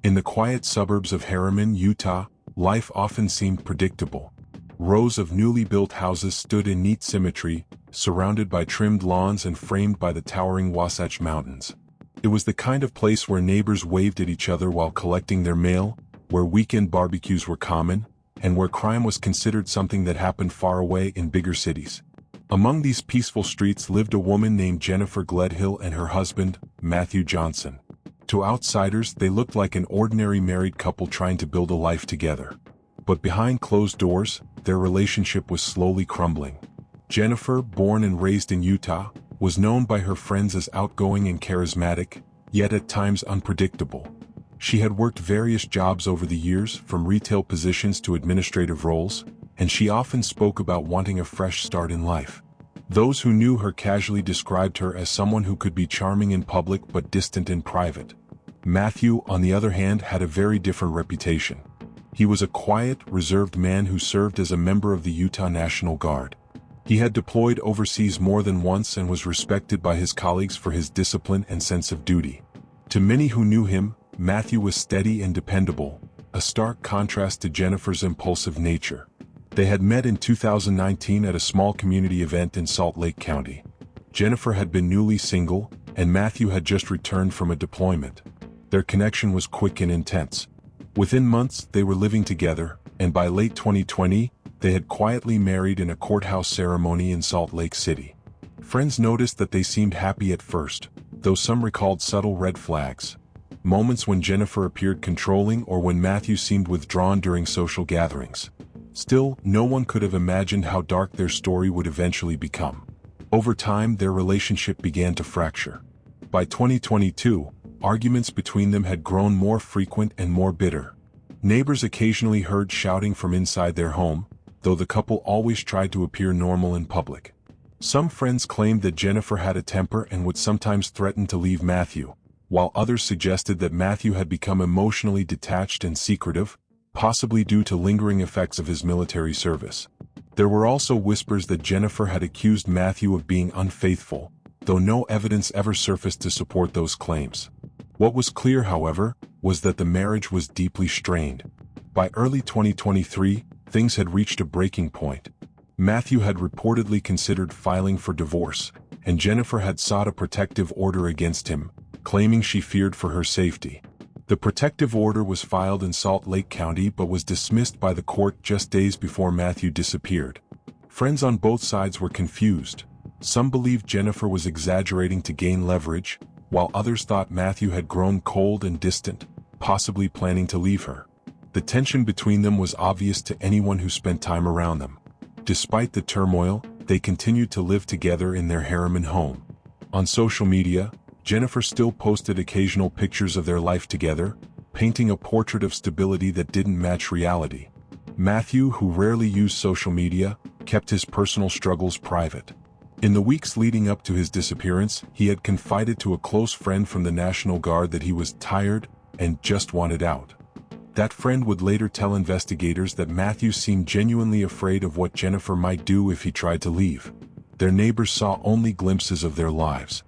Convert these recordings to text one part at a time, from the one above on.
In the quiet suburbs of Harriman, Utah, life often seemed predictable. Rows of newly built houses stood in neat symmetry, surrounded by trimmed lawns and framed by the towering Wasatch Mountains. It was the kind of place where neighbors waved at each other while collecting their mail, where weekend barbecues were common, and where crime was considered something that happened far away in bigger cities. Among these peaceful streets lived a woman named Jennifer Gledhill and her husband, Matthew Johnson. To outsiders, they looked like an ordinary married couple trying to build a life together. But behind closed doors, their relationship was slowly crumbling. Jennifer, born and raised in Utah, was known by her friends as outgoing and charismatic, yet at times unpredictable. She had worked various jobs over the years, from retail positions to administrative roles, and she often spoke about wanting a fresh start in life. Those who knew her casually described her as someone who could be charming in public but distant in private. Matthew, on the other hand, had a very different reputation. He was a quiet, reserved man who served as a member of the Utah National Guard. He had deployed overseas more than once and was respected by his colleagues for his discipline and sense of duty. To many who knew him, Matthew was steady and dependable, a stark contrast to Jennifer's impulsive nature. They had met in 2019 at a small community event in Salt Lake County. Jennifer had been newly single, and Matthew had just returned from a deployment. Their connection was quick and intense. Within months, they were living together, and by late 2020, they had quietly married in a courthouse ceremony in Salt Lake City. Friends noticed that they seemed happy at first, though some recalled subtle red flags. Moments when Jennifer appeared controlling or when Matthew seemed withdrawn during social gatherings. Still, no one could have imagined how dark their story would eventually become. Over time, their relationship began to fracture. By 2022, arguments between them had grown more frequent and more bitter. Neighbors occasionally heard shouting from inside their home, though the couple always tried to appear normal in public. Some friends claimed that Jennifer had a temper and would sometimes threaten to leave Matthew, while others suggested that Matthew had become emotionally detached and secretive, possibly due to lingering effects of his military service. There were also whispers that Jennifer had accused Matthew of being unfaithful, though no evidence ever surfaced to support those claims. What was clear, however, was that the marriage was deeply strained. By early 2023, things had reached a breaking point. Matthew had reportedly considered filing for divorce, and Jennifer had sought a protective order against him, claiming she feared for her safety. The protective order was filed in Salt Lake County but was dismissed by the court just days before Matthew disappeared. Friends on both sides were confused. Some believed Jennifer was exaggerating to gain leverage, while others thought Matthew had grown cold and distant, possibly planning to leave her. The tension between them was obvious to anyone who spent time around them. Despite the turmoil, they continued to live together in their Harriman home. On social media, Jennifer still posted occasional pictures of their life together, painting a portrait of stability that didn't match reality. Matthew, who rarely used social media, kept his personal struggles private. In the weeks leading up to his disappearance, he had confided to a close friend from the National Guard that he was tired and just wanted out. That friend would later tell investigators that Matthew seemed genuinely afraid of what Jennifer might do if he tried to leave. Their neighbors saw only glimpses of their lives.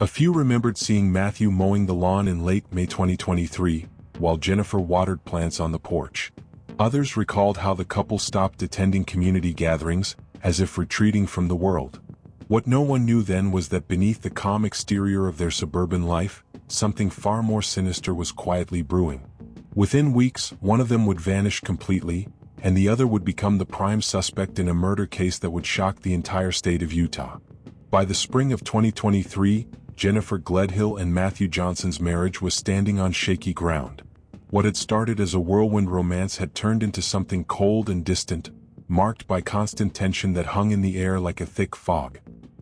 A few remembered seeing Matthew mowing the lawn in late May 2023, while Jennifer watered plants on the porch. Others recalled how the couple stopped attending community gatherings, as if retreating from the world. What no one knew then was that beneath the calm exterior of their suburban life, something far more sinister was quietly brewing. Within weeks, one of them would vanish completely, and the other would become the prime suspect in a murder case that would shock the entire state of Utah. By the spring of 2023, Jennifer Gledhill and Matthew Johnson's marriage was standing on shaky ground. What had started as a whirlwind romance had turned into something cold and distant, marked by constant tension that hung in the air like a thick fog.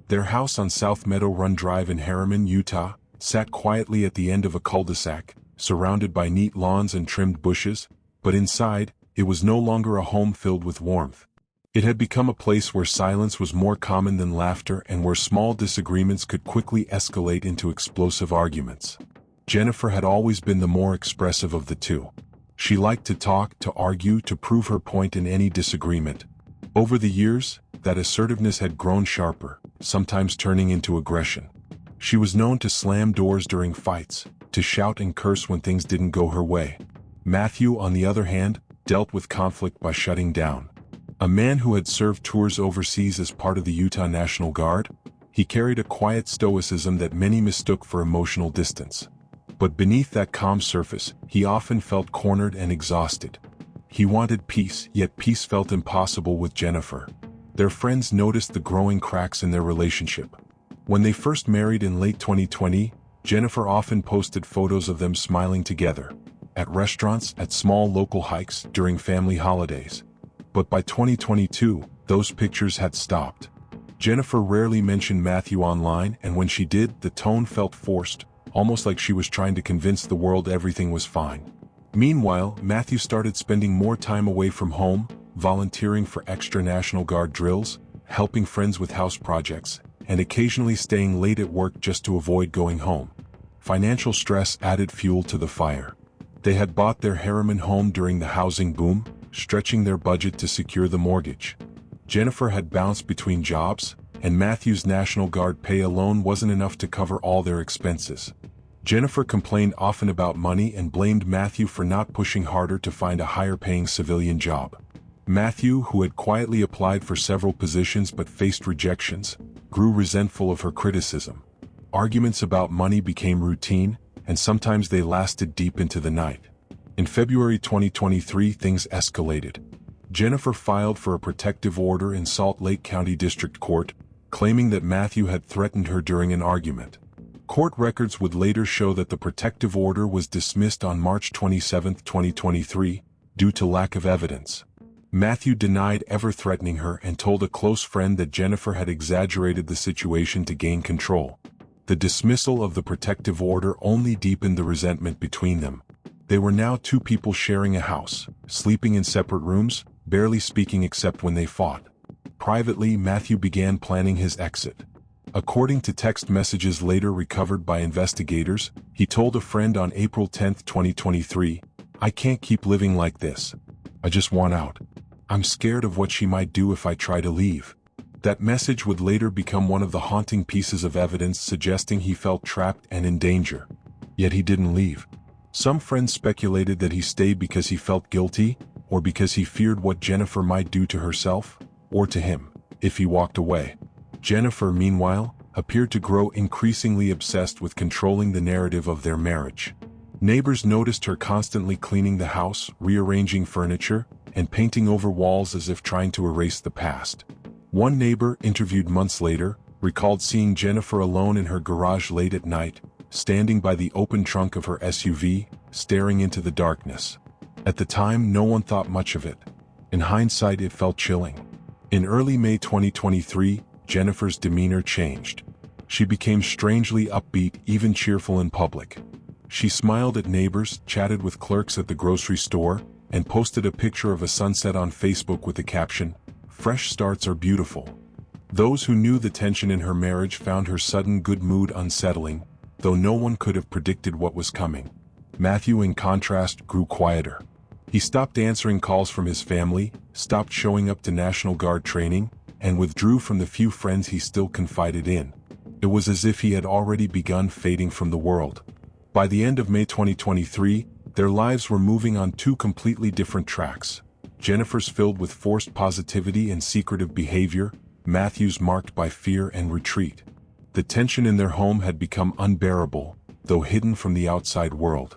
Their house on South Meadow Run Drive in Harriman, Utah, sat quietly at the end of a cul-de-sac, surrounded by neat lawns and trimmed bushes, but inside, it was no longer a home filled with warmth. It had become a place where silence was more common than laughter and where small disagreements could quickly escalate into explosive arguments. Jennifer had always been the more expressive of the two. She liked to talk, to argue, to prove her point in any disagreement. Over the years, that assertiveness had grown sharper, sometimes turning into aggression. She was known to slam doors during fights, to to shout and curse when things didn't go her way. Matthew, on the other hand, dealt with conflict by shutting down. A man who had served tours overseas as part of the Utah National Guard, he carried a quiet stoicism that many mistook for emotional distance. But beneath that calm surface, he often felt cornered and exhausted. He wanted peace, yet peace felt impossible with Jennifer. Their friends noticed the growing cracks in their relationship. When they first married in late 2020, Jennifer often posted photos of them smiling together, at restaurants, at small local hikes, during family holidays. But by 2022, those pictures had stopped. Jennifer rarely mentioned Matthew online, and when she did, the tone felt forced, almost like she was trying to convince the world everything was fine. Meanwhile, Matthew started spending more time away from home, volunteering for extra National Guard drills, helping friends with house projects, and occasionally staying late at work just to avoid going home. Financial stress added fuel to the fire. They had bought their Harriman home during the housing boom, stretching their budget to secure the mortgage. Jennifer had bounced between jobs, and Matthew's National Guard pay alone wasn't enough to cover all their expenses. Jennifer complained often about money and blamed Matthew for not pushing harder to find a higher-paying civilian job. Matthew, who had quietly applied for several positions but faced rejections, grew resentful of her criticism. Arguments about money became routine, and sometimes they lasted deep into the night. In February 2023, things escalated. Jennifer filed for a protective order in Salt Lake County District Court, claiming that Matthew had threatened her during an argument. Court records would later show that the protective order was dismissed on March 27, 2023, due to lack of evidence. Matthew denied ever threatening her and told a close friend that Jennifer had exaggerated the situation to gain control. The dismissal of the protective order only deepened the resentment between them. They were now two people sharing a house, sleeping in separate rooms, barely speaking except when they fought. Privately, Matthew began planning his exit. According to text messages later recovered by investigators, he told a friend on April 10, 2023, "I can't keep living like this. I just want out. I'm scared of what she might do if I try to leave." That message would later become one of the haunting pieces of evidence suggesting he felt trapped and in danger. Yet he didn't leave. Some friends speculated that he stayed because he felt guilty, or because he feared what Jennifer might do to herself, or to him, if he walked away. Jennifer, meanwhile, appeared to grow increasingly obsessed with controlling the narrative of their marriage. Neighbors noticed her constantly cleaning the house, rearranging furniture, and painting over walls as if trying to erase the past. One neighbor, interviewed months later, recalled seeing Jennifer alone in her garage late at night, standing by the open trunk of her SUV, staring into the darkness. At the time, no one thought much of it. In hindsight, it felt chilling. In early May 2023, Jennifer's demeanor changed. She became strangely upbeat, even cheerful in public. She smiled at neighbors, chatted with clerks at the grocery store, and posted a picture of a sunset on Facebook with the caption, "Fresh starts are beautiful." Those who knew the tension in her marriage found her sudden good mood unsettling, though no one could have predicted what was coming. Matthew, in contrast, grew quieter. He stopped answering calls from his family, stopped showing up to National Guard training, and withdrew from the few friends he still confided in. It was as if he had already begun fading from the world. By the end of May 2023, their lives were moving on two completely different tracks. Jennifer's filled with forced positivity and secretive behavior, Matthew's marked by fear and retreat. The tension in their home had become unbearable, though hidden from the outside world.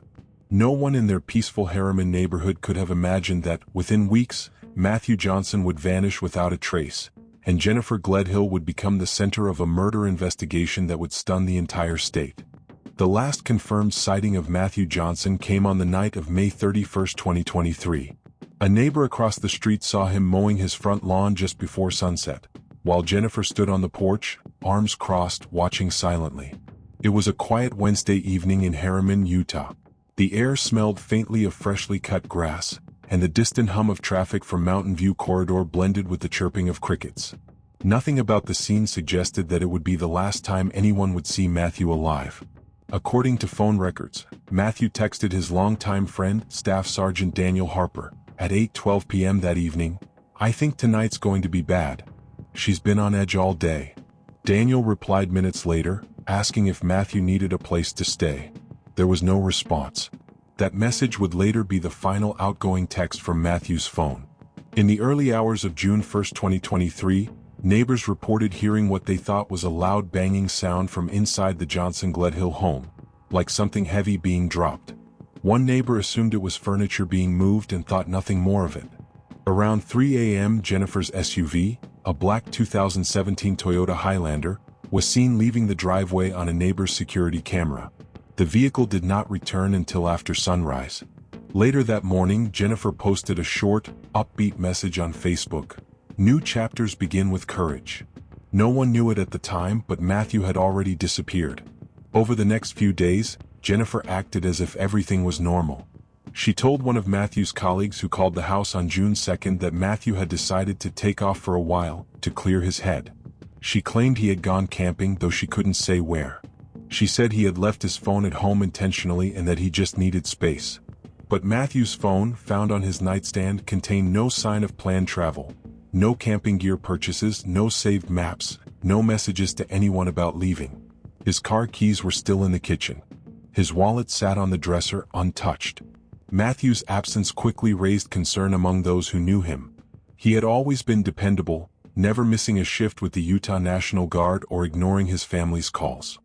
No one in their peaceful Harriman neighborhood could have imagined that, within weeks, Matthew Johnson would vanish without a trace, and Jennifer Gledhill would become the center of a murder investigation that would stun the entire state. The last confirmed sighting of Matthew Johnson came on the night of May 31, 2023. A neighbor across the street saw him mowing his front lawn just before sunset, while Jennifer stood on the porch, arms crossed, watching silently. It was a quiet Wednesday evening in Harriman, Utah. The air smelled faintly of freshly cut grass, and the distant hum of traffic from Mountain View Corridor blended with the chirping of crickets. Nothing about the scene suggested that it would be the last time anyone would see Matthew alive. According to phone records, Matthew texted his longtime friend, Staff Sergeant Daniel Harper, at 8:12 p.m. that evening, "I think tonight's going to be bad. She's been on edge all day." Daniel replied minutes later, asking if Matthew needed a place to stay. There was no response. That message would later be the final outgoing text from Matthew's phone. In the early hours of June 1, 2023, neighbors reported hearing what they thought was a loud banging sound from inside the Johnson Gledhill home, like something heavy being dropped. One neighbor assumed it was furniture being moved and thought nothing more of it. Around 3 a.m., Jennifer's SUV, a black 2017 Toyota Highlander, was seen leaving the driveway on a neighbor's security camera. The vehicle did not return until after sunrise. Later that morning, Jennifer posted a short, upbeat message on Facebook. "New chapters begin with courage." No one knew it at the time, but Matthew had already disappeared. Over the next few days, Jennifer acted as if everything was normal. She told one of Matthew's colleagues who called the house on June 2 that Matthew had decided to take off for a while, to clear his head. She claimed he had gone camping, though she couldn't say where. She said he had left his phone at home intentionally and that he just needed space. But Matthew's phone, found on his nightstand, contained no sign of planned travel. No camping gear purchases, no saved maps, no messages to anyone about leaving. His car keys were still in the kitchen. His wallet sat on the dresser, untouched. Matthew's absence quickly raised concern among those who knew him. He had always been dependable, never missing a shift with the Utah National Guard or ignoring his family's calls.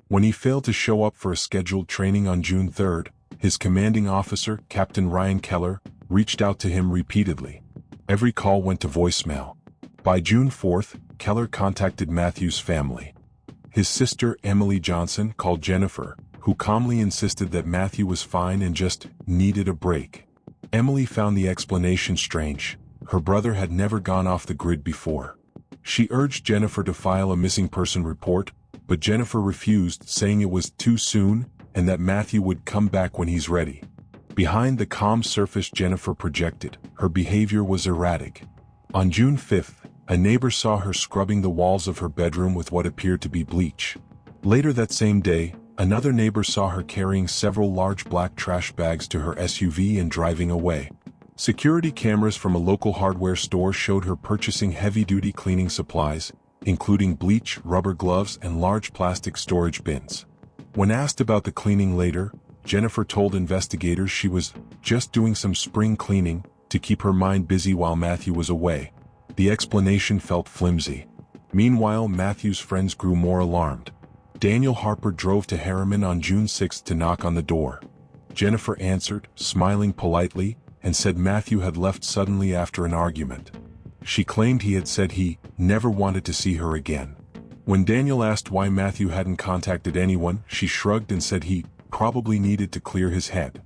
When he failed to show up for a scheduled training on June 3, his commanding officer, Captain Ryan Keller, reached out to him repeatedly. Every call went to voicemail. By June 4, Keller contacted Matthew's family. His sister, Emily Johnson, called Jennifer, who calmly insisted that Matthew was fine and just needed a break. Emily found the explanation strange. Her brother had never gone off the grid before. She urged Jennifer to file a missing person report, but Jennifer refused, saying it was too soon and that Matthew would come back when he's ready. Behind the calm surface Jennifer projected, her behavior was erratic. On June 5, a neighbor saw her scrubbing the walls of her bedroom with what appeared to be bleach. Later that same day, another neighbor saw her carrying several large black trash bags to her SUV and driving away. Security cameras from a local hardware store showed her purchasing heavy-duty cleaning supplies, including bleach, rubber gloves, and large plastic storage bins. When asked about the cleaning later, Jennifer told investigators she was just doing some spring cleaning to keep her mind busy while Matthew was away. The explanation felt flimsy. Meanwhile, Matthew's friends grew more alarmed. Daniel Harper drove to Harriman on June 6 to knock on the door. Jennifer answered, smiling politely, and said Matthew had left suddenly after an argument. She claimed he had said he never wanted to see her again. When Daniel asked why Matthew hadn't contacted anyone, she shrugged and said he probably needed to clear his head.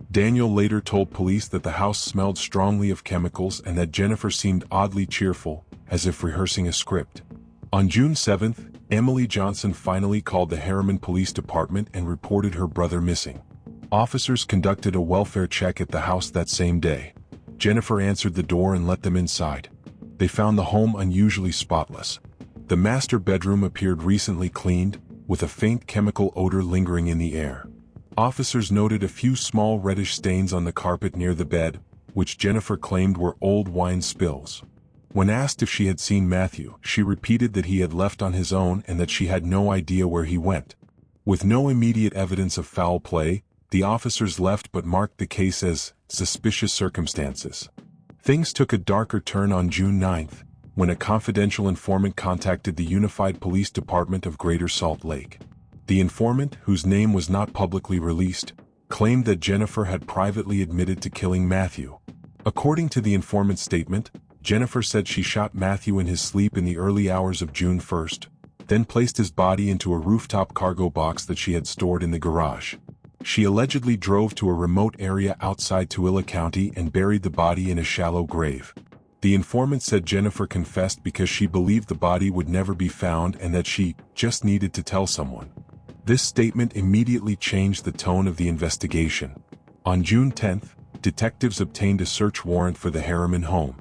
Daniel later told police that the house smelled strongly of chemicals and that Jennifer seemed oddly cheerful, as if rehearsing a script. On June 7, Emily Johnson finally called the Harriman Police Department and reported her brother missing. Officers conducted a welfare check at the house that same day. Jennifer answered the door and let them inside. They found the home unusually spotless. The master bedroom appeared recently cleaned, with a faint chemical odor lingering in the air. Officers noted a few small reddish stains on the carpet near the bed, which Jennifer claimed were old wine spills. When asked if she had seen Matthew, she repeated that he had left on his own and that she had no idea where he went. With no immediate evidence of foul play, the officers left but marked the case as suspicious circumstances. Things took a darker turn on June 9, when a confidential informant contacted the Unified Police Department of Greater Salt Lake. The informant, whose name was not publicly released, claimed that Jennifer had privately admitted to killing Matthew. According to the informant's statement, Jennifer said she shot Matthew in his sleep in the early hours of June 1, then placed his body into a rooftop cargo box that she had stored in the garage. She allegedly drove to a remote area outside Tooele County and buried the body in a shallow grave. The informant said Jennifer confessed because she believed the body would never be found and that she just needed to tell someone. This statement immediately changed the tone of the investigation. On June 10, detectives obtained a search warrant for the Harriman home.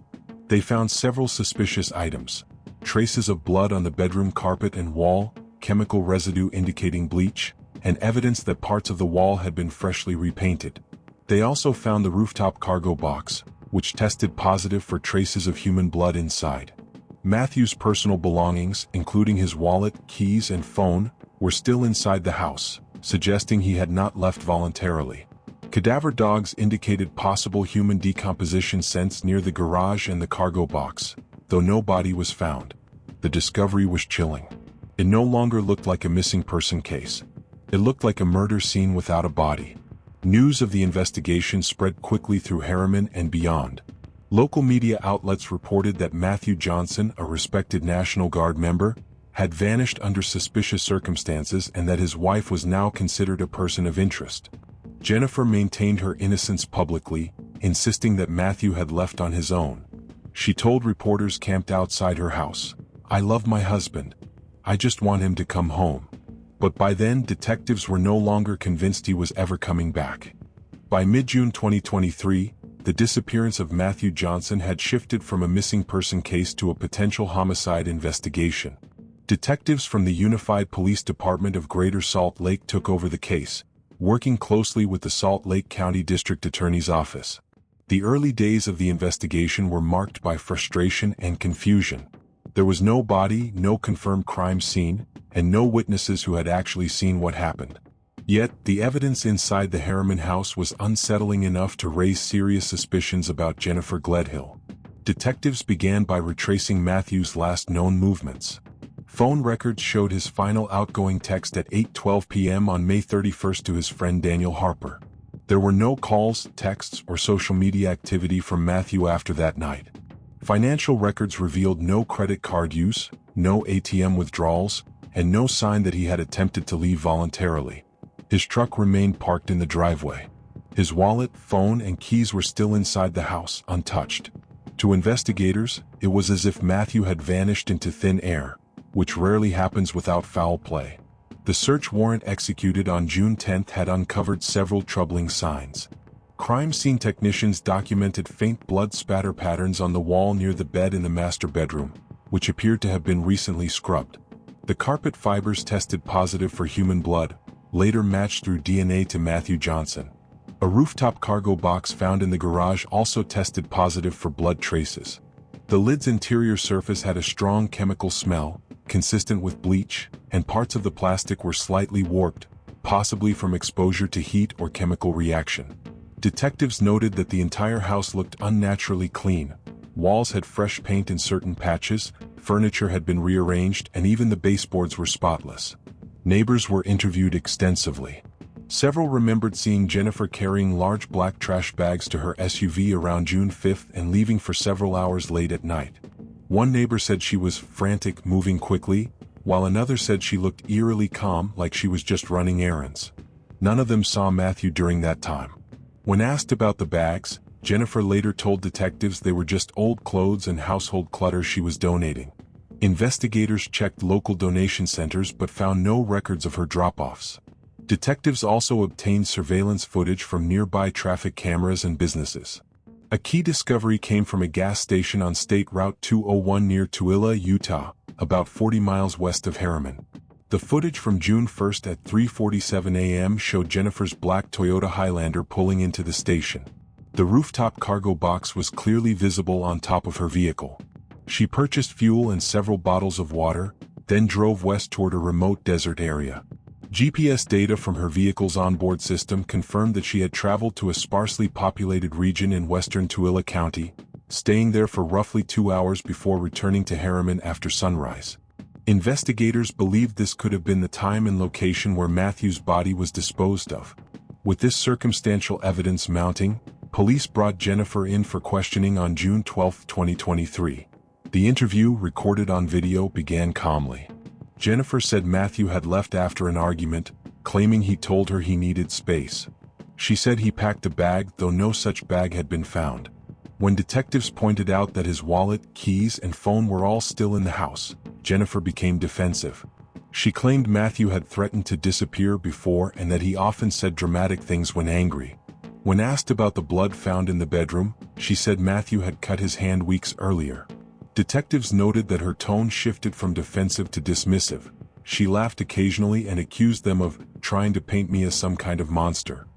They found several suspicious items: traces of blood on the bedroom carpet and wall, chemical residue indicating bleach, and evidence that parts of the wall had been freshly repainted. They also found the rooftop cargo box, which tested positive for traces of human blood inside. Matthew's personal belongings, including his wallet, keys, and phone, were still inside the house. suggesting he had not left voluntarily. Cadaver dogs indicated possible human decomposition scents near the garage and the cargo box, though no body was found. The discovery was chilling. It no longer looked like a missing person case. It looked like a murder scene without a body. News of the investigation spread quickly through Harriman and beyond. Local media outlets reported that Matthew Johnson, a respected National Guard member, had vanished under suspicious circumstances and that his wife was now considered a person of interest. Jennifer maintained her innocence publicly, insisting that Matthew had left on his own. She told reporters camped outside her house, "I love my husband. I just want him to come home." But by then, detectives were no longer convinced he was ever coming back. By mid-June 2023, the disappearance of Matthew Johnson had shifted from a missing person case to a potential homicide investigation. Detectives from the Unified Police Department of Greater Salt Lake took over the case, working closely with the Salt Lake County District Attorney's Office. The early days of the investigation were marked by frustration and confusion. There was no body, no confirmed crime scene, and no witnesses who had actually seen what happened. Yet, the evidence inside the Harriman house was unsettling enough to raise serious suspicions about Jennifer Gledhill. Detectives began by retracing Matthew's last known movements. Phone records showed his final outgoing text at 8:12 p.m. on May 31 to his friend Daniel Harper. There were no calls, texts, or social media activity from Matthew after that night. Financial records revealed no credit card use, no ATM withdrawals, and no sign that he had attempted to leave voluntarily. His truck remained parked in the driveway. His wallet, phone, and keys were still inside the house, untouched. To investigators, it was as if Matthew had vanished into thin air, which rarely happens without foul play. The search warrant executed on June 10 had uncovered several troubling signs. Crime scene technicians documented faint blood spatter patterns on the wall near the bed in the master bedroom, which appeared to have been recently scrubbed. The carpet fibers tested positive for human blood, later matched through DNA to Matthew Johnson. A rooftop cargo box found in the garage also tested positive for blood traces. The lid's interior surface had a strong chemical smell, consistent with bleach, and parts of the plastic were slightly warped, possibly from exposure to heat or chemical reaction. Detectives noted that the entire house looked unnaturally clean. Walls had fresh paint in certain patches, furniture had been rearranged, and even the baseboards were spotless. Neighbors were interviewed extensively. Several remembered seeing Jennifer carrying large black trash bags to her SUV around June 5 and leaving for several hours late at night. One neighbor said she was frantic, moving quickly, while another said she looked eerily calm, like she was just running errands. None of them saw Matthew during that time. When asked about the bags, Jennifer later told detectives they were just old clothes and household clutter she was donating. Investigators checked local donation centers but found no records of her drop-offs. Detectives also obtained surveillance footage from nearby traffic cameras and businesses. A key discovery came from a gas station on State Route 201 near Tooele, Utah, about 40 miles west of Harriman. The footage from June 1 at 3:47 a.m. showed Jennifer's black Toyota Highlander pulling into the station. The rooftop cargo box was clearly visible on top of her vehicle. She purchased fuel and several bottles of water, then drove west toward a remote desert area. GPS data from her vehicle's onboard system confirmed that she had traveled to a sparsely populated region in western Tooele County, staying there for roughly 2 hours before returning to Harriman after sunrise. Investigators believed this could have been the time and location where Matthew's body was disposed of. With this circumstantial evidence mounting, police brought Jennifer in for questioning on June 12, 2023. The interview, recorded on video, began calmly. Jennifer said Matthew had left after an argument, claiming he told her he needed space. She said he packed a bag, though no such bag had been found. When detectives pointed out that his wallet, keys, and phone were all still in the house, Jennifer became defensive. She claimed Matthew had threatened to disappear before and that he often said dramatic things when angry. When asked about the blood found in the bedroom, she said Matthew had cut his hand weeks earlier. Detectives noted that her tone shifted from defensive to dismissive. She laughed occasionally and accused them of trying to paint me as some kind of monster.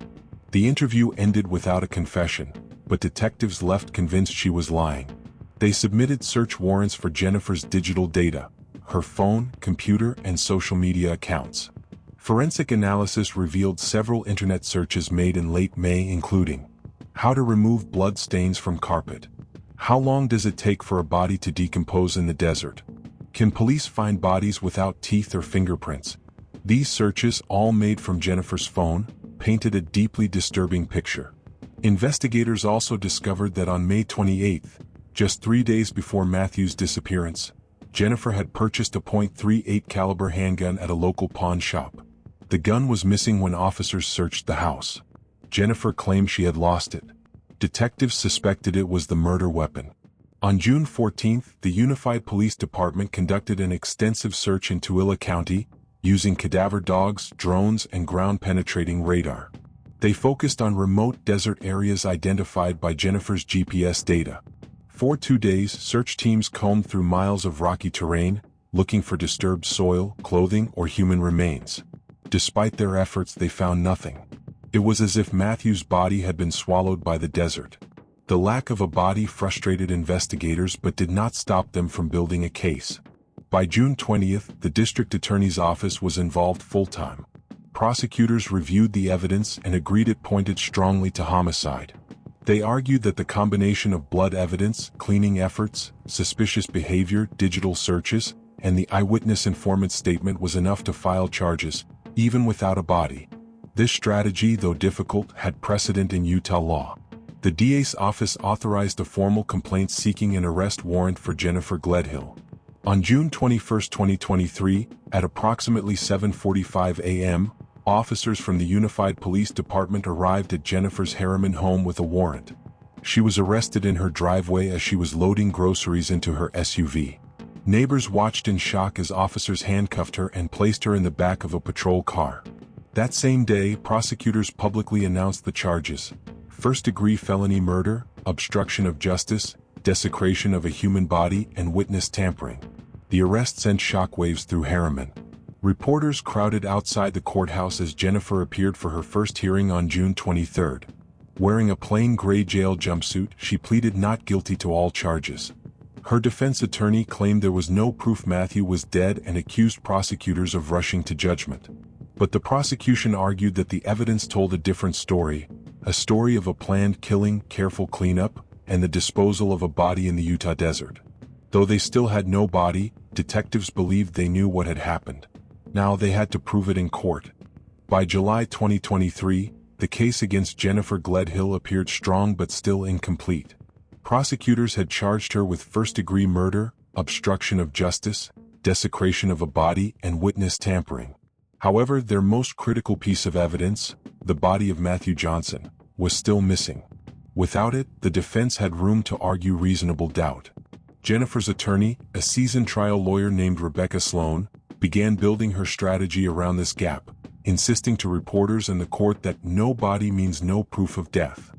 The interview ended without a confession, but detectives left convinced she was lying. They submitted search warrants for Jennifer's digital data, her phone, computer, and social media accounts. Forensic analysis revealed several internet searches made in late May, including how to remove blood stains from carpet, how long does it take for a body to decompose in the desert, can police find bodies without teeth or fingerprints. These searches, all made from Jennifer's phone, painted a deeply disturbing picture. Investigators also discovered that on May 28, just 3 days before Matthew's disappearance, Jennifer had purchased a .38 caliber handgun at a local pawn shop. The gun was missing when officers searched the house. Jennifer claimed she had lost it. Detectives suspected it was the murder weapon. On June 14, the Unified Police Department conducted an extensive search in Tooele County, using cadaver dogs, drones, and ground-penetrating radar. They focused on remote desert areas identified by Jennifer's GPS data. For 2 days, search teams combed through miles of rocky terrain, looking for disturbed soil, clothing, or human remains. Despite their efforts, they found nothing. It was as if Matthew's body had been swallowed by the desert. The lack of a body frustrated investigators but did not stop them from building a case. By June 20th, the district attorney's office was involved full-time. Prosecutors reviewed the evidence and agreed it pointed strongly to homicide. They argued that the combination of blood evidence, cleaning efforts, suspicious behavior, digital searches, and the eyewitness informant statement was enough to file charges, even without a body. This strategy, though difficult, had precedent in Utah law. The DA's office authorized a formal complaint seeking an arrest warrant for Jennifer Gledhill. On June 21, 2023, at approximately 7:45 a.m., officers from the Unified Police Department arrived at Jennifer's Harriman home with a warrant. She was arrested in her driveway as she was loading groceries into her SUV. Neighbors watched in shock as officers handcuffed her and placed her in the back of a patrol car. That same day, prosecutors publicly announced the charges: first-degree felony murder, obstruction of justice, desecration of a human body, and witness tampering. The arrest sent shockwaves through Harriman. Reporters crowded outside the courthouse as Jennifer appeared for her first hearing on June 23. Wearing a plain gray jail jumpsuit, she pleaded not guilty to all charges. Her defense attorney claimed there was no proof Matthew was dead and accused prosecutors of rushing to judgment. But the prosecution argued that the evidence told a different story, a story of a planned killing, careful cleanup, and the disposal of a body in the Utah desert. Though they still had no body, detectives believed they knew what had happened. Now they had to prove it in court. By July 2023, the case against Jennifer Gledhill appeared strong but still incomplete. Prosecutors had charged her with first-degree murder, obstruction of justice, desecration of a body, and witness tampering. However, their most critical piece of evidence, the body of Matthew Johnson, was still missing. Without it, the defense had room to argue reasonable doubt. Jennifer's attorney, a seasoned trial lawyer named Rebecca Sloan, began building her strategy around this gap, insisting to reporters and the court that no body means no proof of death.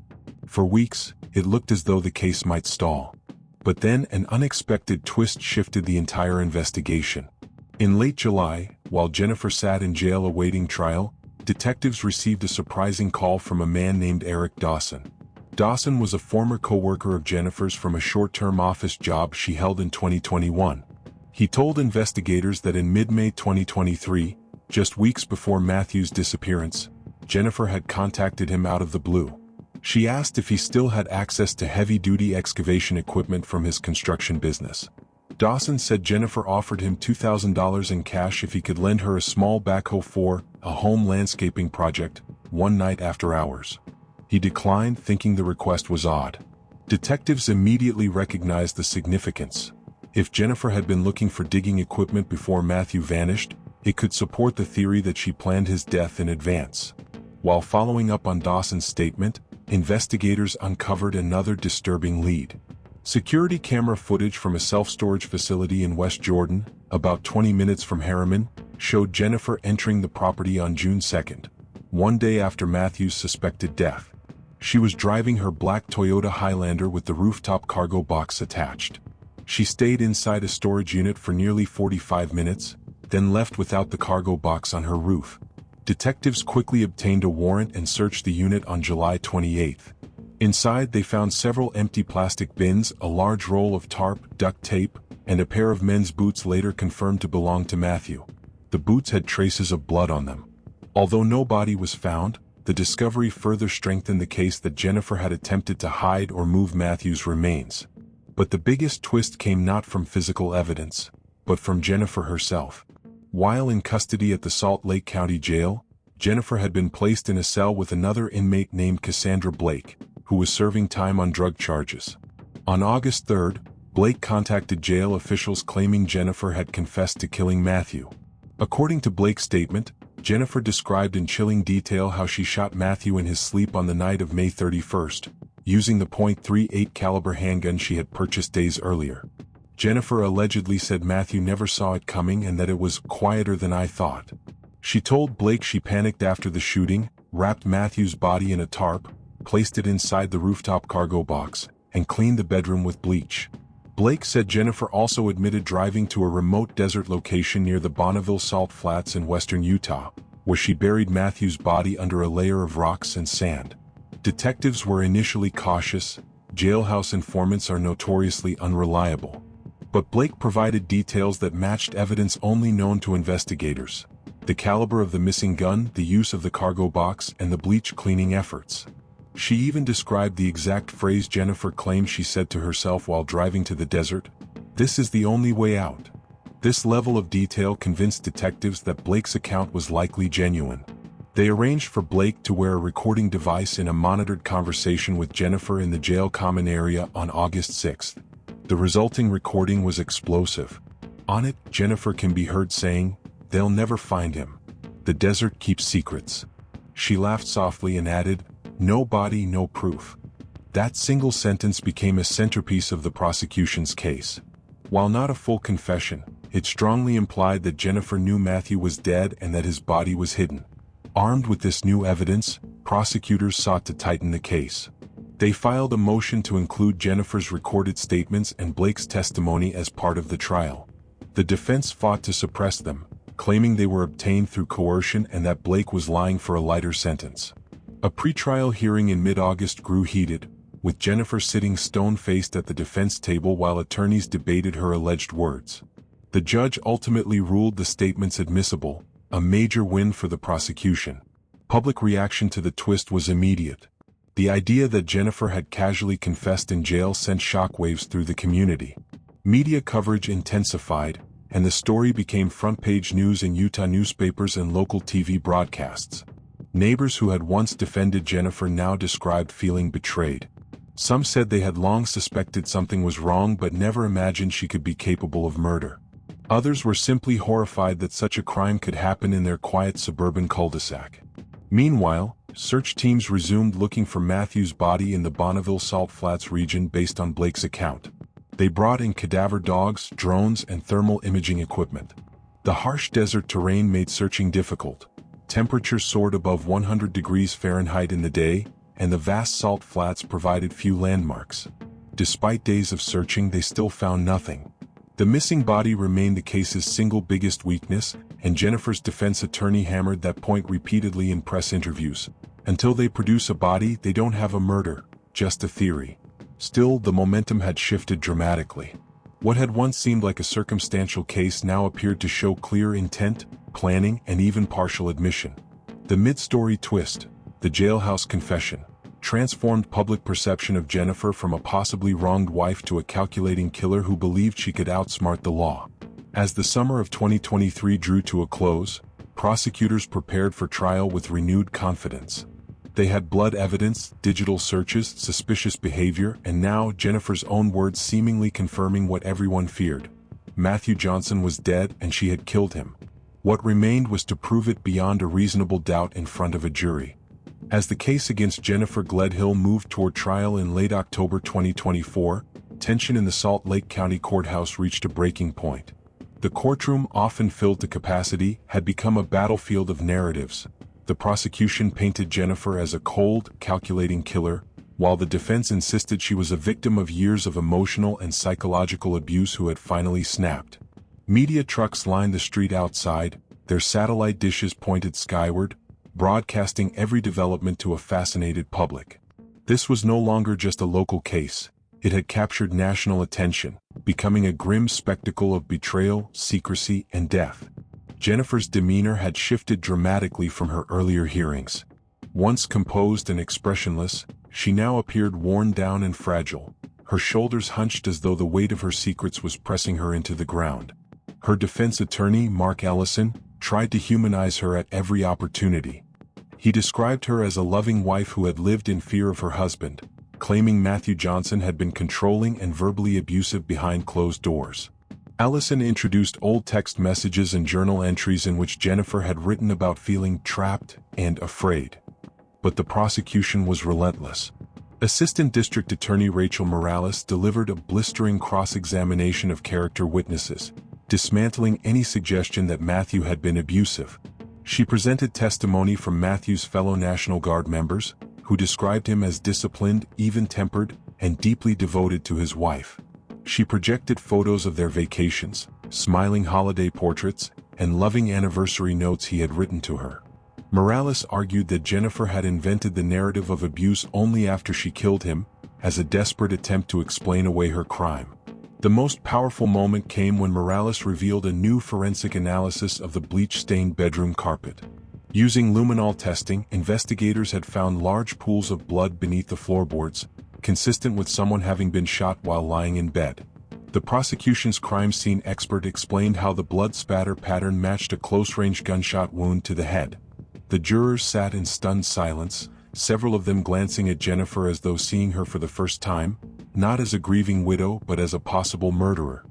For weeks, it looked as though the case might stall. But then an unexpected twist shifted the entire investigation. In late July, while Jennifer sat in jail awaiting trial, detectives received a surprising call from a man named Eric Dawson. Dawson was a former co-worker of Jennifer's from a short-term office job she held in 2021. He told investigators that in mid-May 2023, just weeks before Matthew's disappearance, Jennifer had contacted him out of the blue. She asked if he still had access to heavy-duty excavation equipment from his construction business. Dawson said Jennifer offered him $2,000 in cash if he could lend her a small backhoe for a home landscaping project, one night after hours. He declined, thinking the request was odd. Detectives immediately recognized the significance. If Jennifer had been looking for digging equipment before Matthew vanished, it could support the theory that she planned his death in advance. While following up on Dawson's statement, investigators uncovered another disturbing lead. Security camera footage from a self-storage facility in West Jordan, about 20 minutes from Harriman, showed Jennifer entering the property on June 2nd, one day after Matthew's suspected death. She was driving her black Toyota Highlander with the rooftop cargo box attached. She stayed inside a storage unit for nearly 45 minutes, then left without the cargo box on her roof. Detectives quickly obtained a warrant and searched the unit on July 28th. Inside, they found several empty plastic bins, a large roll of tarp, duct tape, and a pair of men's boots later confirmed to belong to Matthew. The boots had traces of blood on them. Although no body was found, the discovery further strengthened the case that Jennifer had attempted to hide or move Matthew's remains. But the biggest twist came not from physical evidence, but from Jennifer herself. While in custody at the Salt Lake County Jail, Jennifer had been placed in a cell with another inmate named Cassandra Blake, who was serving time on drug charges. On August 3rd, Blake contacted jail officials claiming Jennifer had confessed to killing Matthew. According to Blake's statement, Jennifer described in chilling detail how she shot Matthew in his sleep on the night of May 31st, using the .38 caliber handgun she had purchased days earlier. Jennifer allegedly said Matthew never saw it coming and that it was quieter than I thought. She told Blake she panicked after the shooting, wrapped Matthew's body in a tarp, placed it inside the rooftop cargo box, and cleaned the bedroom with bleach. Blake said Jennifer also admitted driving to a remote desert location near the Bonneville Salt Flats in western Utah, where she buried Matthew's body under a layer of rocks and sand. Detectives were initially cautious. Jailhouse informants are notoriously unreliable. But Blake provided details that matched evidence only known to investigators: the caliber of the missing gun, the use of the cargo box, and the bleach cleaning efforts. She even described the exact phrase Jennifer claimed she said to herself while driving to the desert: "This is the only way out." This level of detail convinced detectives that Blake's account was likely genuine. They arranged for Blake to wear a recording device in a monitored conversation with Jennifer in the jail common area on August 6th. The resulting recording was explosive. On it, Jennifer can be heard saying, "They'll never find him. The desert keeps secrets." She laughed softly and added, "No body, no proof." That single sentence became a centerpiece of the prosecution's case. While not a full confession, it strongly implied that Jennifer knew Matthew was dead and that his body was hidden. Armed with this new evidence, prosecutors sought to tighten the case. They filed a motion to include Jennifer's recorded statements and Blake's testimony as part of the trial. The defense fought to suppress them, claiming they were obtained through coercion and that Blake was lying for a lighter sentence. A pretrial hearing in mid-August grew heated, with Jennifer sitting stone-faced at the defense table while attorneys debated her alleged words. The judge ultimately ruled the statements admissible, a major win for the prosecution. Public reaction to the twist was immediate. The idea that Jennifer had casually confessed in jail sent shockwaves through the community. Media coverage intensified, and the story became front-page news in Utah newspapers and local TV broadcasts. Neighbors who had once defended Jennifer now described feeling betrayed. Some said they had long suspected something was wrong but never imagined she could be capable of murder. Others were simply horrified that such a crime could happen in their quiet suburban cul-de-sac. Meanwhile, search teams resumed looking for Matthew's body in the Bonneville Salt Flats region based on Blake's account. They brought in cadaver dogs, drones, and thermal imaging equipment. The harsh desert terrain made searching difficult. Temperatures soared above 100 degrees Fahrenheit in the day, and the vast salt flats provided few landmarks. Despite days of searching, they still found nothing. The missing body remained the case's single biggest weakness, and Jennifer's defense attorney hammered that point repeatedly in press interviews. Until they produce a body, they don't have a murder, just a theory. Still, the momentum had shifted dramatically. What had once seemed like a circumstantial case now appeared to show clear intent, planning, and even partial admission. The mid-story twist, the jailhouse confession, transformed public perception of Jennifer from a possibly wronged wife to a calculating killer who believed she could outsmart the law. As the summer of 2023 drew to a close, prosecutors prepared for trial with renewed confidence. They had blood evidence, digital searches, suspicious behavior, and now Jennifer's own words seemingly confirming what everyone feared. Matthew Johnson was dead and she had killed him. What remained was to prove it beyond a reasonable doubt in front of a jury. As the case against Jennifer Gledhill moved toward trial in late October 2024, tension in the Salt Lake County Courthouse reached a breaking point. The courtroom, often filled to capacity, had become a battlefield of narratives. The prosecution painted Jennifer as a cold, calculating killer, while the defense insisted she was a victim of years of emotional and psychological abuse who had finally snapped. Media trucks lined the street outside, their satellite dishes pointed skyward, broadcasting every development to a fascinated public. This was no longer just a local case. It had captured national attention, becoming a grim spectacle of betrayal, secrecy, and death. Jennifer's demeanor had shifted dramatically from her earlier hearings. Once composed and expressionless, she now appeared worn down and fragile, her shoulders hunched as though the weight of her secrets was pressing her into the ground. Her defense attorney, Mark Ellison, tried to humanize her at every opportunity. He described her as a loving wife who had lived in fear of her husband, claiming Matthew Johnson had been controlling and verbally abusive behind closed doors. Ellison introduced old text messages and journal entries in which Jennifer had written about feeling trapped and afraid. But the prosecution was relentless. Assistant District Attorney Rachel Morales delivered a blistering cross-examination of character witnesses, dismantling any suggestion that Matthew had been abusive. She presented testimony from Matthew's fellow National Guard members, who described him as disciplined, even-tempered, and deeply devoted to his wife. She projected photos of their vacations, smiling holiday portraits, and loving anniversary notes he had written to her. Morales argued that Jennifer had invented the narrative of abuse only after she killed him, as a desperate attempt to explain away her crime. The most powerful moment came when Morales revealed a new forensic analysis of the bleach-stained bedroom carpet. Using luminol testing, investigators had found large pools of blood beneath the floorboards, consistent with someone having been shot while lying in bed. The prosecution's crime scene expert explained how the blood spatter pattern matched a close-range gunshot wound to the head. The jurors sat in stunned silence, several of them glancing at Jennifer as though seeing her for the first time, not as a grieving widow but as a possible murderer.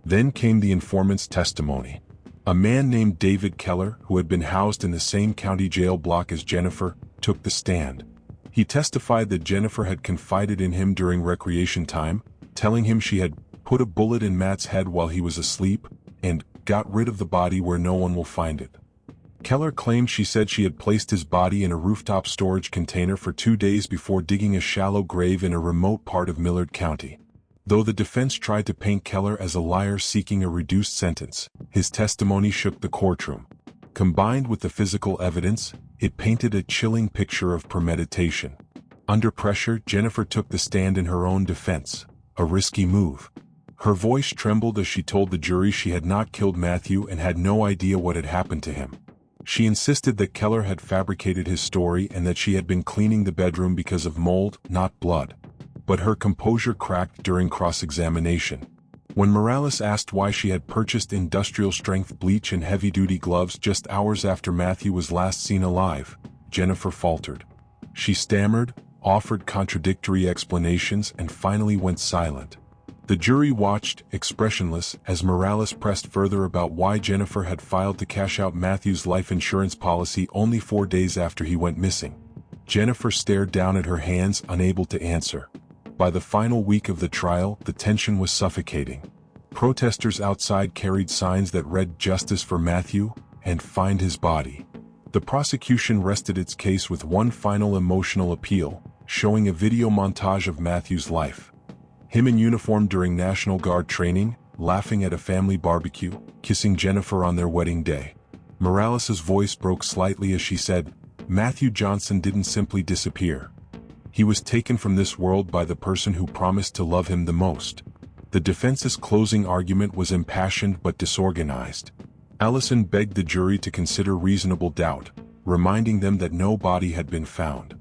Then came the informant's testimony. A man named David Keller, who had been housed in the same county jail block as Jennifer, took the stand. He testified that Jennifer had confided in him during recreation time, telling him she had put a bullet in Matt's head while he was asleep, and got rid of the body where no one will find it. Keller claimed she said she had placed his body in a rooftop storage container for 2 days before digging a shallow grave in a remote part of Millard County. Though the defense tried to paint Keller as a liar seeking a reduced sentence, his testimony shook the courtroom. Combined with the physical evidence, it painted a chilling picture of premeditation. Under pressure, Jennifer took the stand in her own defense, a risky move. Her voice trembled as she told the jury she had not killed Matthew and had no idea what had happened to him. She insisted that Keller had fabricated his story and that she had been cleaning the bedroom because of mold, not blood. But her composure cracked during cross-examination. When Morales asked why she had purchased industrial-strength bleach and heavy-duty gloves just hours after Matthew was last seen alive, Jennifer faltered. She stammered, offered contradictory explanations, and finally went silent. The jury watched, expressionless, as Morales pressed further about why Jennifer had filed to cash out Matthew's life insurance policy only 4 days after he went missing. Jennifer stared down at her hands, unable to answer. By the final week of the trial, the tension was suffocating. Protesters outside carried signs that read "Justice for Matthew" and "Find his body." The prosecution rested its case with one final emotional appeal, showing a video montage of Matthew's life. Him in uniform during National Guard training, laughing at a family barbecue, kissing Jennifer on their wedding day. Morales's voice broke slightly as she said, "Matthew Johnson didn't simply disappear. He was taken from this world by the person who promised to love him the most." The defense's closing argument was impassioned but disorganized. Ellison begged the jury to consider reasonable doubt, reminding them that no body had been found.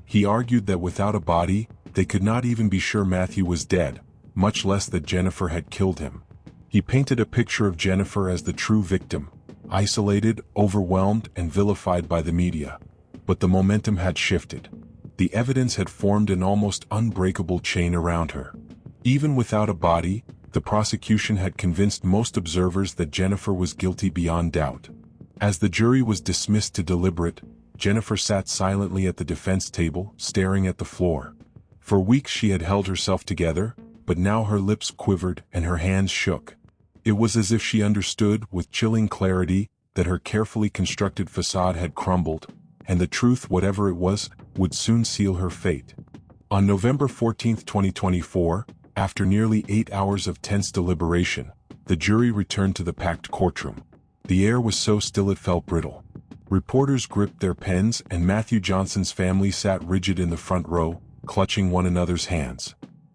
He argued that without a body, they could not even be sure Matthew was dead, much less that Jennifer had killed him. He painted a picture of Jennifer as the true victim, isolated, overwhelmed, and vilified by the media. But the momentum had shifted. The evidence had formed an almost unbreakable chain around her. Even without a body, the prosecution had convinced most observers that Jennifer was guilty beyond doubt. As the jury was dismissed to deliberate, Jennifer sat silently at the defense table, staring at the floor. For weeks she had held herself together, but now her lips quivered and her hands shook. It was as if she understood, with chilling clarity, that her carefully constructed facade had crumbled, and the truth, whatever it was, would soon seal her fate. On November 14, 2024, after nearly 8 hours of tense deliberation, the jury returned to the packed courtroom. The air was so still it felt brittle. Reporters gripped their pens and Matthew Johnson's family sat rigid in the front row, clutching one another's hands.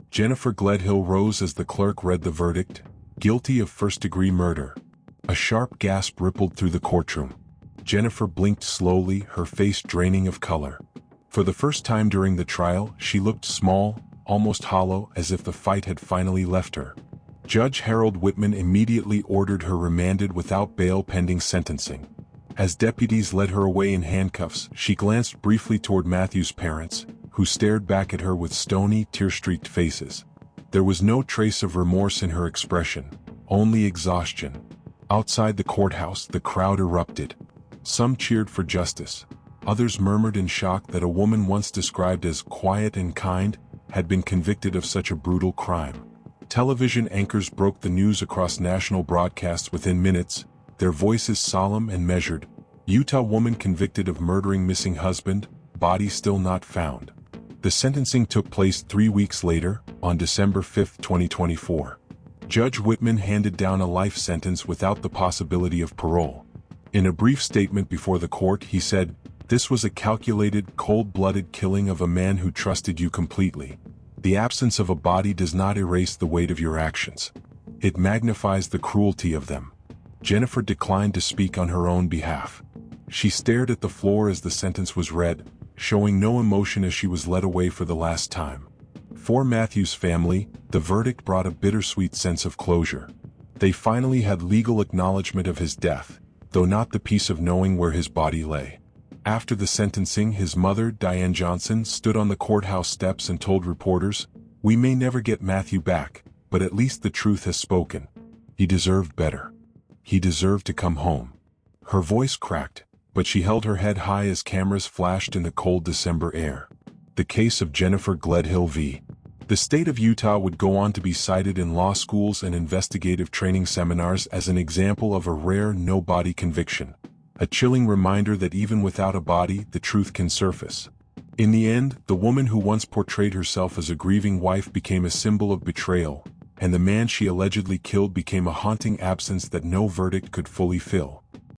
Jennifer Gledhill rose as the clerk read the verdict, guilty of first-degree murder. A sharp gasp rippled through the courtroom. Jennifer blinked slowly, her face draining of color. For the first time during the trial, she looked small, almost hollow, as if the fight had finally left her. Judge Harold Whitman immediately ordered her remanded without bail pending sentencing. As deputies led her away in handcuffs, she glanced briefly toward Matthew's parents, who stared back at her with stony, tear-streaked faces. There was no trace of remorse in her expression, only exhaustion. Outside the courthouse, the crowd erupted. Some cheered for justice. Others murmured in shock that a woman once described as quiet and kind had been convicted of such a brutal crime. Television anchors broke the news across national broadcasts within minutes, their voices solemn and measured. Utah woman convicted of murdering missing husband, body still not found. The sentencing took place 3 weeks later, on December 5, 2024. Judge Whitman handed down a life sentence without the possibility of parole. In a brief statement before the court, he said, "This was a calculated, cold-blooded killing of a man who trusted you completely. The absence of a body does not erase the weight of your actions. It magnifies the cruelty of them." Jennifer declined to speak on her own behalf. She stared at the floor as the sentence was read, showing no emotion as she was led away for the last time. For Matthew's family, the verdict brought a bittersweet sense of closure. They finally had legal acknowledgement of his death, though not the peace of knowing where his body lay. After the sentencing, his mother, Diane Johnson, stood on the courthouse steps and told reporters, "We may never get Matthew back, but at least the truth has spoken. He deserved better. He deserved to come home." Her voice cracked, but she held her head high as cameras flashed in the cold December air. The case of Jennifer Gledhill v. The state of Utah would go on to be cited in law schools and investigative training seminars as an example of a rare no-body conviction. A chilling reminder that even without a body, the truth can surface. In the end, the woman who once portrayed herself as a grieving wife became a symbol of betrayal, and the man she allegedly killed became a haunting absence that no verdict could fully fill.